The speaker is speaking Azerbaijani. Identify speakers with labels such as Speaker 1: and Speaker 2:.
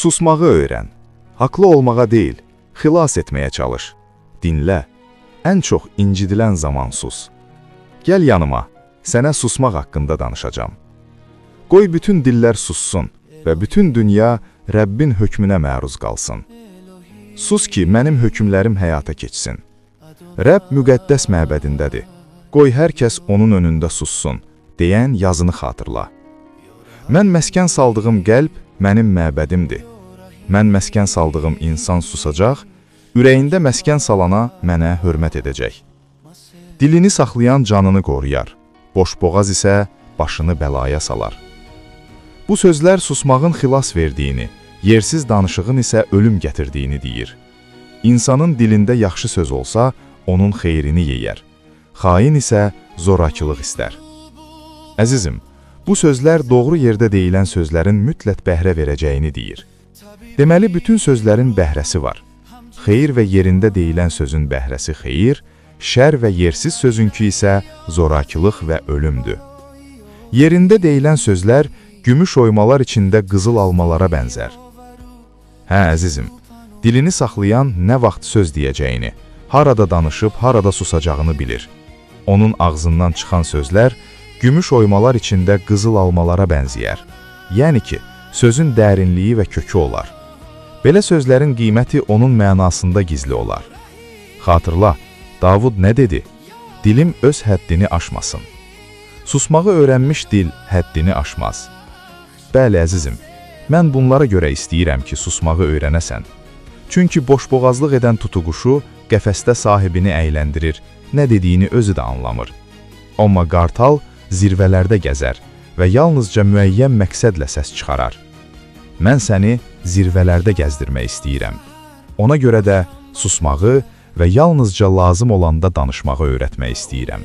Speaker 1: Susmağı öyrən. Haqlı olmağa deyil, xilas etməyə çalış. Dinlə. Ən çox incidilən zaman sus. Gəl yanıma, sənə susmaq haqqında danışacağam. Qoy bütün dillər sussun və bütün dünya Rəbbin hökmünə məruz qalsın. Sus ki, mənim hökmlərim həyata keçsin. Rəbb müqəddəs məbədindədir. Qoy hər kəs onun önündə sussun, deyən yazını xatırla. Mən məskən saldığım qəlb mənim məbədimdir. Mən məskən saldığım insan susacaq, ürəyində məskən salana mənə hörmət edəcək. Dilini saxlayan canını qoruyar, boşboğaz isə başını bəlaya salar. Bu sözlər susmağın xilas verdiyini, yersiz danışığın isə ölüm gətirdiyini deyir. İnsanın dilində yaxşı söz olsa, onun xeyrini yeyər. Xain isə zorakılıq istər. Əzizim, bu sözlər doğru yerdə deyilən sözlərin mütləq bəhrə verəcəyini deyir. Deməli, bütün sözlərin bəhrəsi var. Xeyir və yerində deyilən sözün bəhrəsi xeyir, şər və yersiz sözünkü isə zorakılıq və ölümdür. Yerində deyilən sözlər gümüş oymalar içində qızıl almalara bənzər. Hə, əzizim, dilini saxlayan nə vaxt söz deyəcəyini, harada danışıb, harada susacağını bilir. Onun ağzından çıxan sözlər gümüş oymalar içində qızıl almalara bənzəyər. Yəni ki, sözün dərinliyi və kökü olar. Belə sözlərin qiyməti onun mənasında gizli olar. Xatırla, Davud nə dedi? Dilim öz həddini aşmasın. Susmağı öyrənmiş dil həddini aşmaz. Bəli, əzizim, mən bunlara görə istəyirəm ki, susmağı öyrənəsən. Çünki boşboğazlıq edən tutuquşu qəfəsdə sahibini əyləndirir, nə dediyini özü də anlamır. Amma qartal zirvələrdə gəzər və yalnızca müəyyən məqsədlə səs çıxarar. Mən səni zirvələrdə gəzdirmək istəyirəm. Ona görə də susmağı və yalnızca lazım olanda danışmağı öyrətmək istəyirəm.